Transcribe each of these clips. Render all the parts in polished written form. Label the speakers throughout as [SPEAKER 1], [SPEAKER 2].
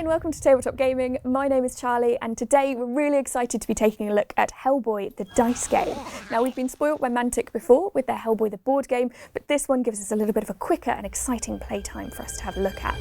[SPEAKER 1] and welcome to Tabletop Gaming. My name is Charlie and today we're really excited to be taking a look at Hellboy, the dice game. Now we've been spoilt by Mantic before with their Hellboy the board game, but this one gives us a little bit of a quicker and exciting playtime for us to have a look at.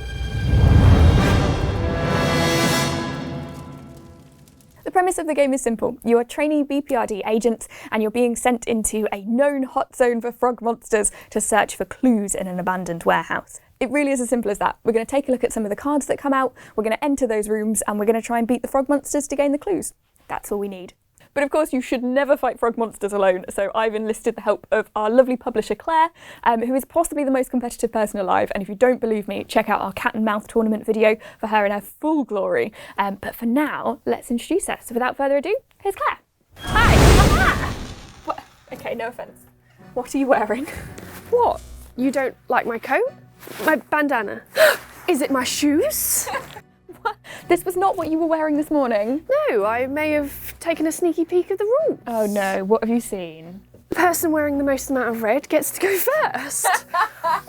[SPEAKER 1] The premise of the game is simple. You are trainee BPRD agents and you're being sent into a known hot zone for frog monsters to search for clues in an abandoned warehouse. It really is as simple as that. We're going to take a look at some of the cards that come out, we're going to enter those rooms and we're going to try and beat the frog monsters to gain the clues. That's all we need. But of course you should never fight frog monsters alone, so I've enlisted the help of our lovely publisher Claire, who is possibly the most competitive person alive, and if you don't believe me, check out our cat and mouse tournament video for her in her full glory. But for now, let's introduce her. So without further ado, here's Claire. Hi! Ah! What? Okay, no offence. What are you wearing?
[SPEAKER 2] What? You don't like my coat? My bandana? Is it my shoes?
[SPEAKER 1] What? This was not what you were wearing this morning.
[SPEAKER 2] No, I may have taken a sneaky peek of the room.
[SPEAKER 1] Oh no, what have you seen?
[SPEAKER 2] The person wearing the most amount of red gets to go first.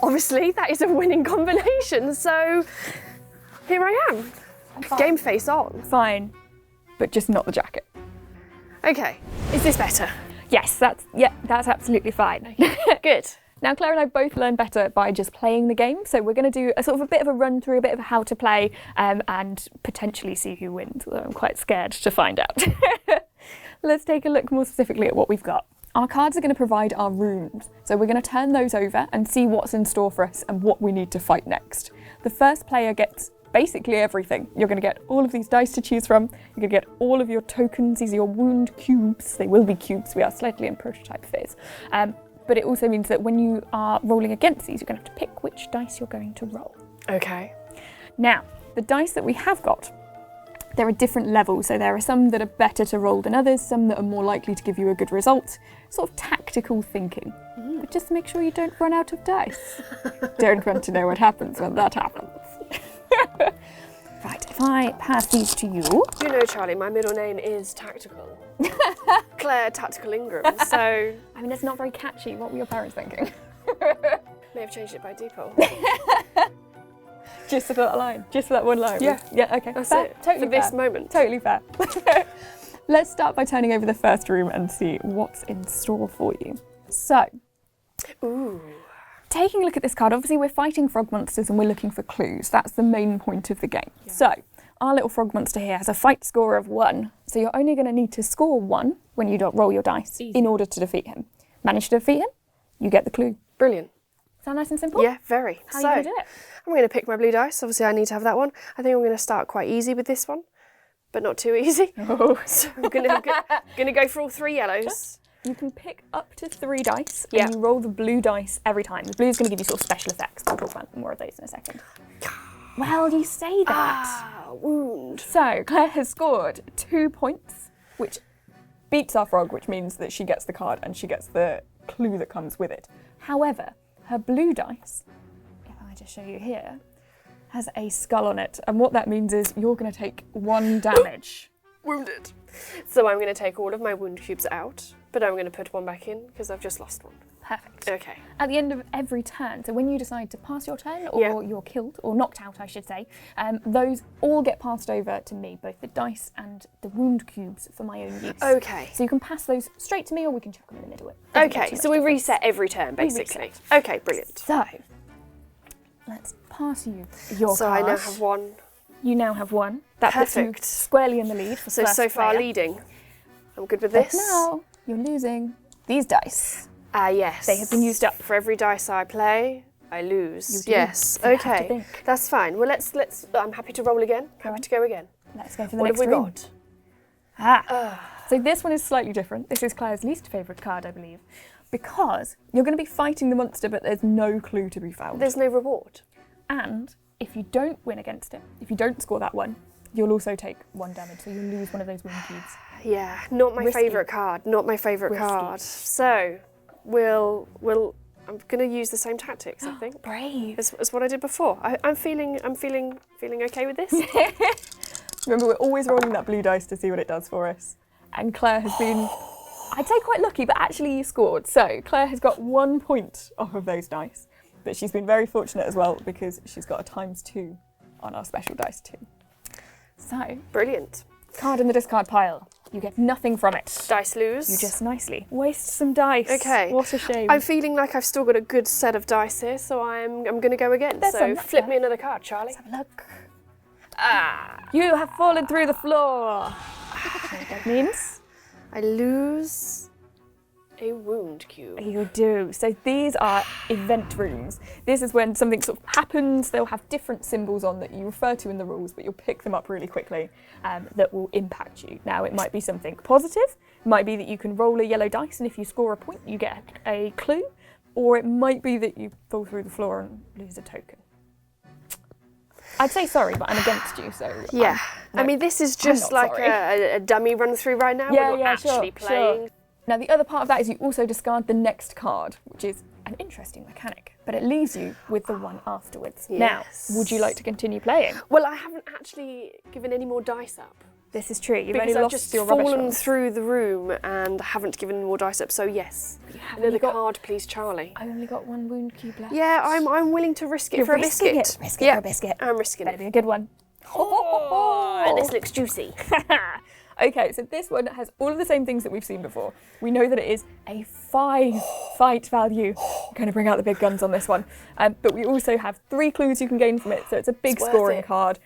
[SPEAKER 2] Obviously, that is a winning combination, so here I am. Game face on.
[SPEAKER 1] Fine, but just not the jacket.
[SPEAKER 2] Okay, is this better?
[SPEAKER 1] Yes, that's absolutely fine.
[SPEAKER 2] Good.
[SPEAKER 1] Now, Claire and I both learn better by just playing the game, so we're going to do a sort of a bit of a run through, a bit of how to play, and potentially see who wins, although I'm quite scared to find out. Let's take a look more specifically at what we've got. Our cards are going to provide our rooms, so we're going to turn those over and see what's in store for us and what we need to fight next. The first player gets basically everything. You're going to get all of these dice to choose from, you're going to get all of your tokens, these are your wound cubes, they will be cubes, we are slightly in prototype phase. But it also means that when you are rolling against these, you're going to have to pick which dice you're going to roll.
[SPEAKER 2] Okay.
[SPEAKER 1] Now, the dice that we have got, there are different levels. So there are some that are better to roll than others, some that are more likely to give you a good result. Sort of tactical thinking. But just make sure you don't run out of dice. Don't want to know what happens when that happens. Right, if I pass these to you.
[SPEAKER 2] You know, Charlie, my middle name is Tactical. Claire Tactical Ingram, so...
[SPEAKER 1] I mean, it's not very catchy. What were your parents thinking?
[SPEAKER 2] May have changed it by default.
[SPEAKER 1] Just for that line? Just for that one line?
[SPEAKER 2] Yeah.
[SPEAKER 1] Yeah, okay.
[SPEAKER 2] That's
[SPEAKER 1] fair.
[SPEAKER 2] it.
[SPEAKER 1] Totally
[SPEAKER 2] for this
[SPEAKER 1] fair.
[SPEAKER 2] moment.
[SPEAKER 1] Totally fair. Let's start by turning over the first room and see what's in store for you. So,
[SPEAKER 2] Ooh.
[SPEAKER 1] taking a look at this card, obviously we're fighting frog monsters and we're looking for clues. That's the main point of the game. Yeah. So, our little frog monster here has a fight score of 1, so you're only going to need to score 1 when you roll your dice in order to defeat him. Manage to defeat him, you get the clue.
[SPEAKER 2] Brilliant.
[SPEAKER 1] Sound nice and simple?
[SPEAKER 2] Yeah, very.
[SPEAKER 1] How are you going to do it?
[SPEAKER 2] I'm going to pick my blue dice. Obviously, I need to have that one. I think I'm going to start quite easy with this one, but not too easy.
[SPEAKER 1] Oh.
[SPEAKER 2] So I'm going to go for all 3 yellows.
[SPEAKER 1] You can pick up to 3 dice and you roll the blue dice every time. The blue is going to give you sort of special effects. We'll talk about more of those in a second. Well, you say that.
[SPEAKER 2] Wound.
[SPEAKER 1] So, Claire has scored 2 points, which beats our frog, which means that she gets the card and she gets the clue that comes with it. However, her blue dice, if I just show you here, has a skull on it. And what that means is you're going to take 1 damage.
[SPEAKER 2] Wounded. So I'm going to take all of my wound cubes out, but I'm going to put 1 back in because I've just lost 1.
[SPEAKER 1] Perfect.
[SPEAKER 2] Okay.
[SPEAKER 1] At the end of every turn, so when you decide to pass your turn, or you're killed, or knocked out, I should say, those all get passed over to me, both the dice and the wound cubes for my own use.
[SPEAKER 2] Okay.
[SPEAKER 1] So you can pass those straight to me, or we can chuck them in the middle.
[SPEAKER 2] Okay, so we reset every turn, basically. Okay, brilliant.
[SPEAKER 1] So, let's pass you your
[SPEAKER 2] So
[SPEAKER 1] card.
[SPEAKER 2] I now have 1.
[SPEAKER 1] You now have 1. That puts you
[SPEAKER 2] Perfect.
[SPEAKER 1] squarely in the lead for first
[SPEAKER 2] So far
[SPEAKER 1] player.
[SPEAKER 2] leading. I'm good with
[SPEAKER 1] But
[SPEAKER 2] this.
[SPEAKER 1] now, you're losing these dice.
[SPEAKER 2] Yes.
[SPEAKER 1] They have been used up.
[SPEAKER 2] For every dice I play, I lose.
[SPEAKER 1] You do.
[SPEAKER 2] Yes.
[SPEAKER 1] So you have to
[SPEAKER 2] Okay.
[SPEAKER 1] think.
[SPEAKER 2] That's fine. Well, let's. I'm happy to roll again. Happy to go again.
[SPEAKER 1] Let's go for the
[SPEAKER 2] What
[SPEAKER 1] next
[SPEAKER 2] have we
[SPEAKER 1] room.
[SPEAKER 2] got?
[SPEAKER 1] So this one is slightly different. This is Claire's least favourite card, I believe, because you're going to be fighting the monster, but there's no clue to be found.
[SPEAKER 2] There's no reward.
[SPEAKER 1] And if you don't win against it, if you don't score that 1, you'll also take 1 damage, so you'll lose one of those wound cubes.
[SPEAKER 2] Yeah, not my
[SPEAKER 1] Risky.
[SPEAKER 2] favourite card. Not my favourite
[SPEAKER 1] Risky.
[SPEAKER 2] card. So, I'm going to use the same tactics. I think.
[SPEAKER 1] Brave.
[SPEAKER 2] As what I did before. I'm feeling okay with this.
[SPEAKER 1] Remember, we're always rolling that blue dice to see what it does for us. And Claire has been, I'd say quite lucky, but actually you scored. So Claire has got 1 point off of those dice. But she's been very fortunate as well because she's got a ×2 on our special dice too. So,
[SPEAKER 2] Brilliant.
[SPEAKER 1] card in the discard pile. You get nothing from it.
[SPEAKER 2] Dice lose.
[SPEAKER 1] You just nicely waste some dice.
[SPEAKER 2] Okay.
[SPEAKER 1] What a shame.
[SPEAKER 2] I'm feeling like I've still got a good set of dice here, so I'm going to go again.
[SPEAKER 1] There's
[SPEAKER 2] so
[SPEAKER 1] some
[SPEAKER 2] flip me another card, Charlie.
[SPEAKER 1] Let's have a look. You have fallen through the floor. That means
[SPEAKER 2] I lose a wound cube.
[SPEAKER 1] you do. So these are event rooms. This is when something sort of happens. They'll have different symbols on that you refer to in the rules, but you'll pick them up really quickly that will impact you. Now, it might be something positive. It might be that you can roll a yellow dice, and if you score a point, you get a clue. Or it might be that you fall through the floor and lose a token. I'd say sorry, but I'm against you, so...
[SPEAKER 2] Yeah.
[SPEAKER 1] no,
[SPEAKER 2] I mean, this is just
[SPEAKER 1] not
[SPEAKER 2] like
[SPEAKER 1] sorry.
[SPEAKER 2] a dummy run through right now.
[SPEAKER 1] Yeah,
[SPEAKER 2] We're not
[SPEAKER 1] yeah,
[SPEAKER 2] actually
[SPEAKER 1] sure,
[SPEAKER 2] playing.
[SPEAKER 1] sure. Now, the other part of that is you also discard the next card, which is an interesting mechanic, but it leaves you with the one afterwards.
[SPEAKER 2] Yes.
[SPEAKER 1] Now, would you like to continue playing?
[SPEAKER 2] Well, I haven't actually given any more dice up.
[SPEAKER 1] This is true. You've
[SPEAKER 2] Because
[SPEAKER 1] only
[SPEAKER 2] I've
[SPEAKER 1] lost
[SPEAKER 2] just
[SPEAKER 1] your rubbish
[SPEAKER 2] fallen
[SPEAKER 1] ones.
[SPEAKER 2] through the room and haven't given more dice up, so yes. Another card, please, Charlie.
[SPEAKER 1] I only got one wound cube left.
[SPEAKER 2] Yeah, I'm willing to risk it
[SPEAKER 1] You're
[SPEAKER 2] for a
[SPEAKER 1] risking
[SPEAKER 2] biscuit.
[SPEAKER 1] it. Risk it for a biscuit.
[SPEAKER 2] I'm risking
[SPEAKER 1] Better
[SPEAKER 2] it.
[SPEAKER 1] be a good one.
[SPEAKER 2] Oh, this looks juicy.
[SPEAKER 1] Okay, so this one has all of the same things that we've seen before. We know that it is a 5 fight value. I'm going to bring out the big guns on this one. But we also have 3 clues you can gain from it, so it's a big
[SPEAKER 2] It's worth
[SPEAKER 1] scoring
[SPEAKER 2] it.
[SPEAKER 1] card.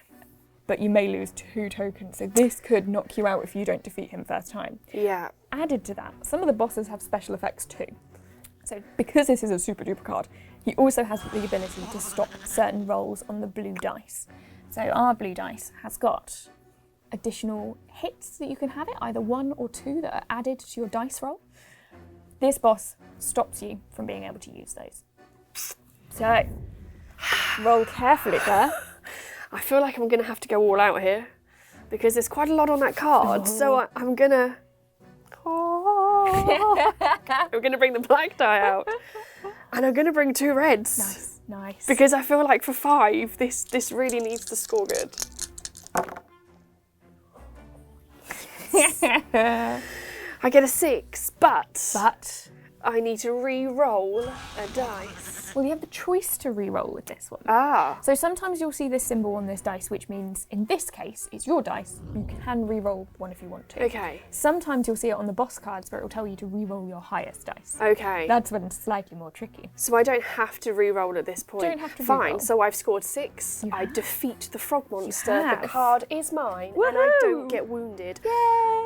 [SPEAKER 1] But you may lose 2 tokens, so this could knock you out if you don't defeat him first time.
[SPEAKER 2] Yeah.
[SPEAKER 1] Added to that, some of the bosses have special effects too. So because this is a super duper card, he also has the ability to stop certain rolls on the blue dice. So our blue dice has got additional hits that you can have it, either 1 or 2 that are added to your dice roll. This boss stops you from being able to use those. So, roll carefully there.
[SPEAKER 2] I feel like I'm going to have to go all out here because there's quite a lot on that card. So I'm going to... I'm going to bring the black die out. And I'm going to bring 2 reds.
[SPEAKER 1] Nice, nice.
[SPEAKER 2] Because I feel like for 5, this really needs to score good. I get a 6, but I need to re-roll a dice.
[SPEAKER 1] Well, you have the choice to re-roll with this one.
[SPEAKER 2] Ah.
[SPEAKER 1] So sometimes you'll see this symbol on this dice, which means in this case, it's your dice. You can re-roll one if you want to.
[SPEAKER 2] Okay.
[SPEAKER 1] Sometimes you'll see it on the boss cards where it will tell you to re-roll your highest dice.
[SPEAKER 2] Okay.
[SPEAKER 1] That's when it's slightly more tricky.
[SPEAKER 2] So I don't have to re-roll at this point.
[SPEAKER 1] Don't have to
[SPEAKER 2] Fine,
[SPEAKER 1] re-roll.
[SPEAKER 2] so I've scored 6.
[SPEAKER 1] You
[SPEAKER 2] I
[SPEAKER 1] have.
[SPEAKER 2] defeat the frog monster.
[SPEAKER 1] have.
[SPEAKER 2] The card is mine, and I don't
[SPEAKER 1] Woohoo!
[SPEAKER 2] get wounded.
[SPEAKER 1] Yay!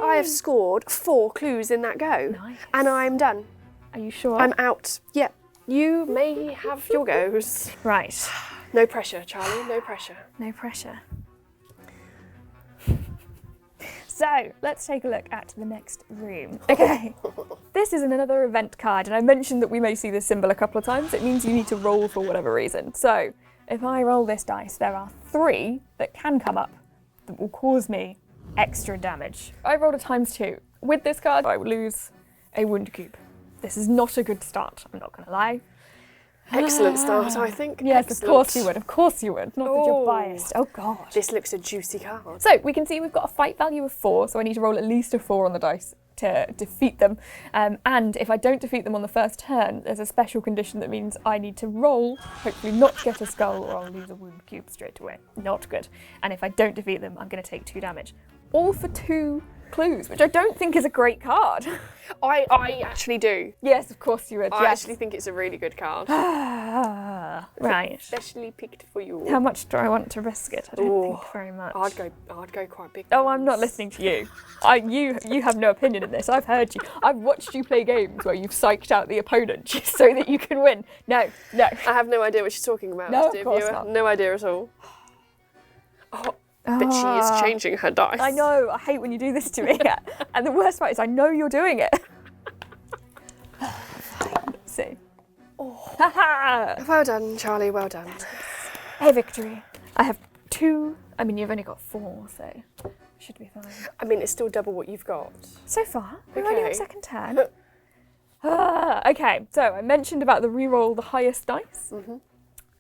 [SPEAKER 2] I have scored 4 clues in that go.
[SPEAKER 1] Nice.
[SPEAKER 2] And I'm done.
[SPEAKER 1] Are you sure?
[SPEAKER 2] I'm out. Yeah. You may have your goes.
[SPEAKER 1] Right.
[SPEAKER 2] No pressure, Charlie, no pressure.
[SPEAKER 1] No pressure. So, let's take a look at the next room. Okay, this is another event card, and I mentioned that we may see this symbol a couple of times. It means you need to roll for whatever reason. So, if I roll this dice, there are 3 that can come up that will cause me extra damage. I rolled a ×2. With this card, I will lose a wound cube. This is not a good start, I'm not going to lie.
[SPEAKER 2] Excellent start, I think.
[SPEAKER 1] Yes,
[SPEAKER 2] Excellent.
[SPEAKER 1] of course you would, of course you would. Not that
[SPEAKER 2] Oh.
[SPEAKER 1] you're biased. Oh, God.
[SPEAKER 2] This looks a juicy card.
[SPEAKER 1] So we can see we've got a fight value of 4, so I need to roll at least a 4 on the dice to defeat them. And if I don't defeat them on the first turn, there's a special condition that means I need to roll, hopefully not get a skull, or I'll lose a wound cube straight away. Not good. And if I don't defeat them, I'm going to take 2 damage. All for 2 clues, which I don't think is a great card.
[SPEAKER 2] I actually do.
[SPEAKER 1] Yes, of course you would.
[SPEAKER 2] I
[SPEAKER 1] Yes.
[SPEAKER 2] actually think it's a really good card.
[SPEAKER 1] Right.
[SPEAKER 2] Especially picked for you.
[SPEAKER 1] How much do I want to risk it? I don't
[SPEAKER 2] Oh,
[SPEAKER 1] think very much.
[SPEAKER 2] I'd go quite big.
[SPEAKER 1] Oh, I'm not listening to you. You have no opinion in this. I've heard you. I've watched you play games where you've psyched out the opponent just so that you can win. No.
[SPEAKER 2] I have no idea what she's talking about,
[SPEAKER 1] No, of
[SPEAKER 2] dear
[SPEAKER 1] course
[SPEAKER 2] viewer.
[SPEAKER 1] not.
[SPEAKER 2] No idea at all. Oh, but she is changing her dice.
[SPEAKER 1] I know. I hate when you do this to me. And the worst part is I know you're doing it. Let's see.
[SPEAKER 2] Oh.
[SPEAKER 1] Ha-ha!
[SPEAKER 2] Well done, Charlie, well done.
[SPEAKER 1] A victory. I have 2. I mean, you've only got 4, so should be fine.
[SPEAKER 2] I mean, it's still double what you've got.
[SPEAKER 1] So far, we're only on
[SPEAKER 2] Okay.
[SPEAKER 1] second turn. Okay, so I mentioned about the reroll the highest dice.
[SPEAKER 2] Mm-hmm.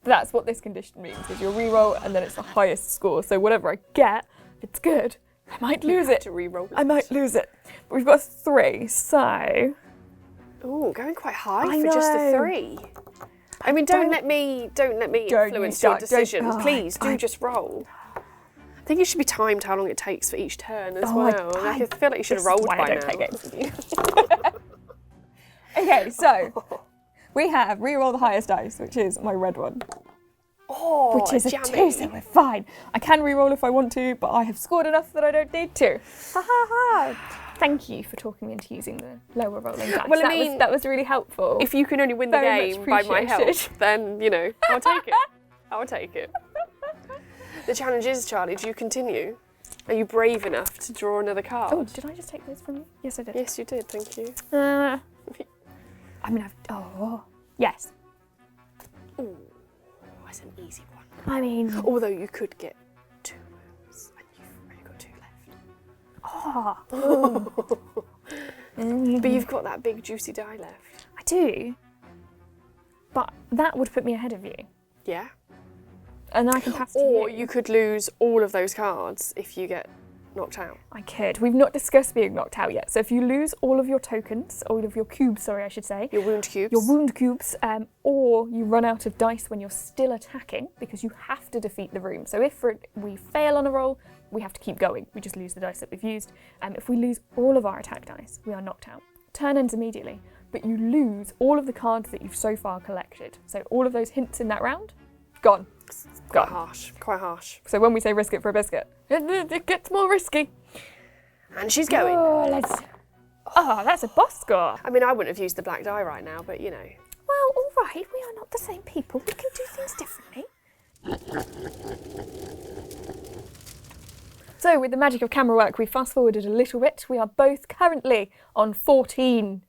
[SPEAKER 1] That's what this condition means, is you reroll and then it's the highest score. So whatever I get, if it's good, I might lose it.
[SPEAKER 2] To re-roll it.
[SPEAKER 1] I might lose it. But we've got 3, so...
[SPEAKER 2] Ooh, going quite high
[SPEAKER 1] I
[SPEAKER 2] for just
[SPEAKER 1] know.
[SPEAKER 2] the 3. I mean, don't let me
[SPEAKER 1] Don't you
[SPEAKER 2] influence
[SPEAKER 1] start-
[SPEAKER 2] your
[SPEAKER 1] don't-
[SPEAKER 2] decision.
[SPEAKER 1] oh,
[SPEAKER 2] Please do
[SPEAKER 1] I-
[SPEAKER 2] just roll. I think it should be timed how long it takes for each turn as
[SPEAKER 1] Oh,
[SPEAKER 2] well. I feel like you should have rolled by now.
[SPEAKER 1] Play games with you. Okay, so we have re-roll the highest dice, which is my red one.
[SPEAKER 2] Oh,
[SPEAKER 1] Which is a
[SPEAKER 2] jammy.
[SPEAKER 1] 2, so we're fine. I can re-roll if I want to, but I have scored enough that I don't need to. Ha ha ha! Thank you for talking me into using the lower rolling dice.
[SPEAKER 2] Well, I mean,
[SPEAKER 1] that was really helpful.
[SPEAKER 2] If you can only win the
[SPEAKER 1] Very
[SPEAKER 2] game
[SPEAKER 1] much
[SPEAKER 2] by my help,
[SPEAKER 1] appreciated.
[SPEAKER 2] then, you know, I'll take it. I'll take it. The challenge is, Charlie, do you continue? Are you brave enough to draw another card?
[SPEAKER 1] Oh, did I just take those from you? Yes, I did.
[SPEAKER 2] Yes, you did, thank you.
[SPEAKER 1] I mean, yes.
[SPEAKER 2] Ooh, that's an easy one.
[SPEAKER 1] I mean,
[SPEAKER 2] Although you could get 2 wounds, and you've only got 2 left. But you've got that big juicy die left.
[SPEAKER 1] I do. But that would put me ahead of you.
[SPEAKER 2] Yeah.
[SPEAKER 1] And then I can pass to
[SPEAKER 2] Or
[SPEAKER 1] you.
[SPEAKER 2] you could lose all of those cards if you get knocked out.
[SPEAKER 1] I could. We've not discussed being knocked out yet. So if you lose all of your tokens, all of your cubes, sorry, I should say.
[SPEAKER 2] Your wound cubes.
[SPEAKER 1] Your wound cubes, or you run out of dice when you're still attacking, because you have to defeat the room. So if we fail on a roll, we have to keep going. We just lose the dice that we've used. If we lose all of our attack dice, we are knocked out. Turn ends immediately, but you lose all of the cards that you've so far collected. So all of those hints in that round, gone.
[SPEAKER 2] Quite harsh. Quite harsh.
[SPEAKER 1] So when we say risk it for a biscuit, it gets more risky.
[SPEAKER 2] And she's going.
[SPEAKER 1] Oh, that's a boss score.
[SPEAKER 2] I mean, I wouldn't have used the black die right now, but you know.
[SPEAKER 1] Well, all right, we are not the same people. We can do things differently. So, with the magic of camera work, we fast forwarded a little bit. We are both currently on 14.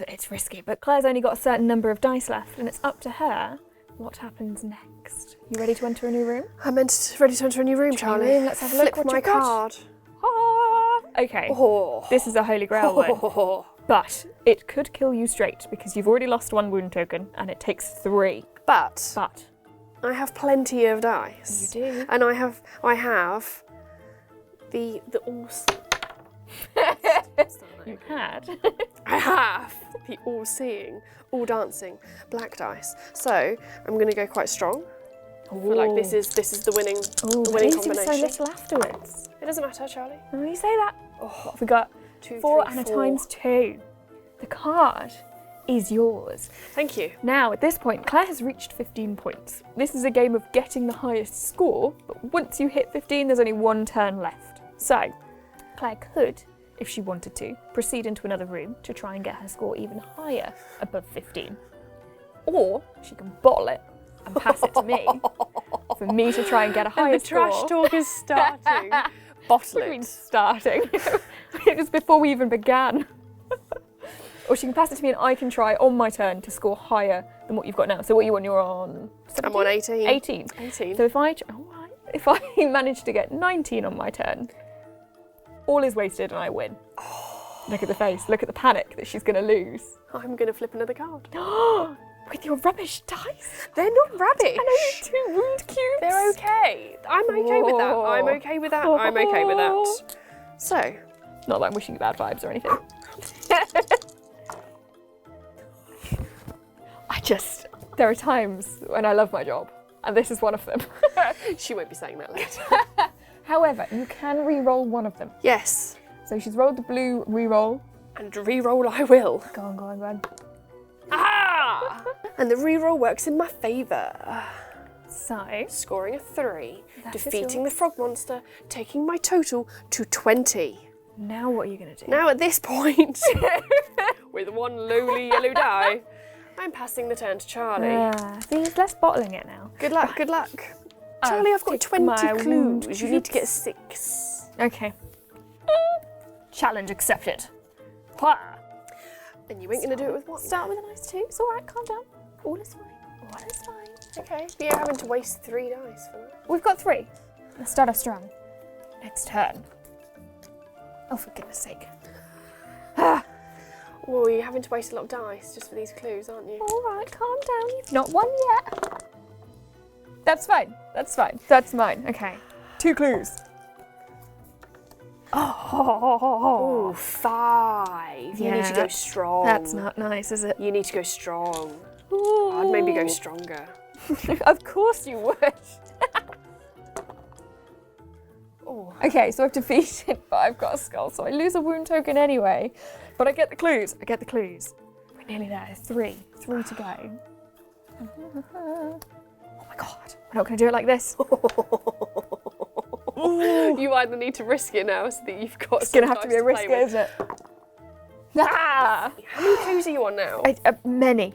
[SPEAKER 1] It's risky, but Claire's only got a certain number of dice left, and it's up to her what happens next. You ready to enter a new room?
[SPEAKER 2] I'm ready to enter a new room, Charlie.
[SPEAKER 1] Let's have a look.
[SPEAKER 2] Flip
[SPEAKER 1] What
[SPEAKER 2] my
[SPEAKER 1] you've got.
[SPEAKER 2] card.
[SPEAKER 1] Ah, okay,
[SPEAKER 2] Oh.
[SPEAKER 1] this is a holy grail one. But it could kill you straight because you've already lost 1 wound token and it takes 3.
[SPEAKER 2] But
[SPEAKER 1] But
[SPEAKER 2] I have plenty of dice.
[SPEAKER 1] you do.
[SPEAKER 2] And I have the all.
[SPEAKER 1] You had.
[SPEAKER 2] I have the all-seeing, all-dancing black dice. So I'm going to go quite strong. I feel like this is the winning
[SPEAKER 1] Eating
[SPEAKER 2] combination.
[SPEAKER 1] so little afterwards.
[SPEAKER 2] It doesn't matter, Charlie.
[SPEAKER 1] When you say that, what have we got?
[SPEAKER 2] 2,
[SPEAKER 1] 4
[SPEAKER 2] 3,
[SPEAKER 1] and a
[SPEAKER 2] 4.
[SPEAKER 1] times 2. The card is yours.
[SPEAKER 2] Thank you.
[SPEAKER 1] Now, at this point, Claire has reached 15 points. This is a game of getting the highest score, but once you hit 15, there's only 1 turn left. So, Claire could, if she wanted to, proceed into another room to try and get her score even higher above 15. Or she can bottle it and pass it to me for me to try and get a higher
[SPEAKER 2] And the
[SPEAKER 1] score.
[SPEAKER 2] trash talk is starting. Bottle
[SPEAKER 1] What do you mean
[SPEAKER 2] it.
[SPEAKER 1] starting? It was before we even began. Or she can pass it to me and I can try on my turn to score higher than what you've got now. So what you on? You're on 17?
[SPEAKER 2] I'm on 18.
[SPEAKER 1] 18.
[SPEAKER 2] 18.
[SPEAKER 1] So if I manage to get 19 on my turn, all is wasted and I win. Look at the face, look at the panic that she's going to lose.
[SPEAKER 2] I'm going to flip another card.
[SPEAKER 1] With your rubbish dice.
[SPEAKER 2] They're not rubbish.
[SPEAKER 1] And only 2 wound cubes.
[SPEAKER 2] They're okay. I'm okay with that. I'm okay with that. I'm okay with that. So,
[SPEAKER 1] Not that I'm wishing you bad vibes or anything. There are times when I love my job, and this is one of them.
[SPEAKER 2] she won't be saying that later.
[SPEAKER 1] However, you can re-roll one of them.
[SPEAKER 2] Yes.
[SPEAKER 1] So she's rolled the blue re-roll.
[SPEAKER 2] And re-roll I will.
[SPEAKER 1] Go on, go on, go on.
[SPEAKER 2] Ah! And the re-roll works in my favour.
[SPEAKER 1] So,
[SPEAKER 2] Scoring a 3,
[SPEAKER 1] That is
[SPEAKER 2] defeating the
[SPEAKER 1] yours.
[SPEAKER 2] frog monster, taking my total to 20.
[SPEAKER 1] now what are you going to do?
[SPEAKER 2] Now at this point, with 1 lowly yellow die, I'm passing the turn to Charlie.
[SPEAKER 1] See, there's less bottling it now.
[SPEAKER 2] Good luck, good luck. Charlie, I've got
[SPEAKER 1] take
[SPEAKER 2] 20
[SPEAKER 1] my wound
[SPEAKER 2] clues. You need to get
[SPEAKER 1] cubes.
[SPEAKER 2] 6.
[SPEAKER 1] Okay. Challenge accepted. Wah.
[SPEAKER 2] And you ain't going to do it with 1.
[SPEAKER 1] Start with a nice 2. It's alright, calm down. All is fine. All is fine.
[SPEAKER 2] Okay, but you're having to waste 3 dice for that.
[SPEAKER 1] We've got 3. Let's start off strong. Next turn. Oh, for goodness sake.
[SPEAKER 2] Well, you're having to waste a lot of dice just for these clues, aren't you?
[SPEAKER 1] Alright, calm down. You've not won yet. That's fine. That's fine. That's mine. Okay. 2 clues.
[SPEAKER 2] Oh, 5. You need to go
[SPEAKER 1] that's-
[SPEAKER 2] strong.
[SPEAKER 1] That's not nice, is it?
[SPEAKER 2] You need to go strong.
[SPEAKER 1] Ooh.
[SPEAKER 2] I'd maybe go stronger.
[SPEAKER 1] Of course you would. Okay, so I've defeated, but I've got a skull, so I lose a wound token anyway. But I get the clues. We're nearly there. Three to go. Oh my god, we're not going to do it like this.
[SPEAKER 2] You either need to risk it now so that you've got.
[SPEAKER 1] It's going to have to be a risk, isn't it? Ah!
[SPEAKER 2] How many clues are you on now?
[SPEAKER 1] Many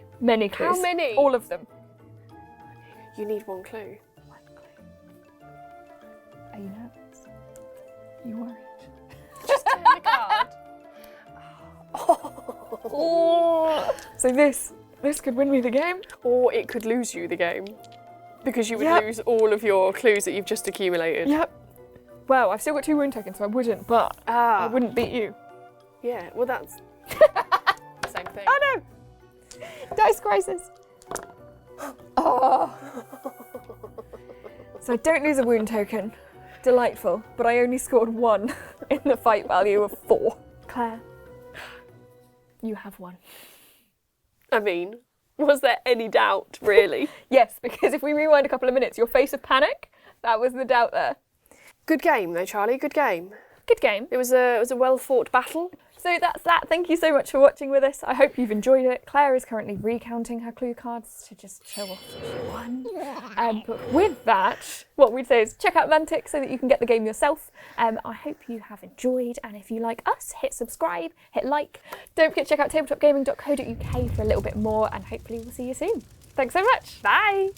[SPEAKER 1] clues.
[SPEAKER 2] How many?
[SPEAKER 1] All of them.
[SPEAKER 2] You need one clue.
[SPEAKER 1] Are you nervous? Are you worried?
[SPEAKER 2] Just turn the card.
[SPEAKER 1] Oh. So this could win me the game.
[SPEAKER 2] Or it could lose you the game. Because you would lose all of your clues that you've just accumulated.
[SPEAKER 1] Yep. Well, I've still got 2 wound tokens, so I wouldn't, but I wouldn't beat you.
[SPEAKER 2] Yeah, well that's the same thing.
[SPEAKER 1] Oh no! Dice crisis. Oh. So I don't lose a wound token. Delightful, but I only scored 1 in the fight value of 4. Claire, you have won.
[SPEAKER 2] I mean, was there any doubt, really?
[SPEAKER 1] Yes, because if we rewind a couple of minutes, your face of panic, that was the doubt there.
[SPEAKER 2] Good game though, Charlie, good game.
[SPEAKER 1] Good game.
[SPEAKER 2] It was a well-fought battle.
[SPEAKER 1] So that's that. Thank you so much for watching with us. I hope you've enjoyed it. Claire is currently recounting her clue cards to just show off that she won. But with that, what we'd say is check out Mantic so that you can get the game yourself. I hope you have enjoyed, and if you like us, hit subscribe, hit like. Don't forget to check out tabletopgaming.co.uk for a little bit more, and hopefully we'll see you soon. Thanks so much. Bye.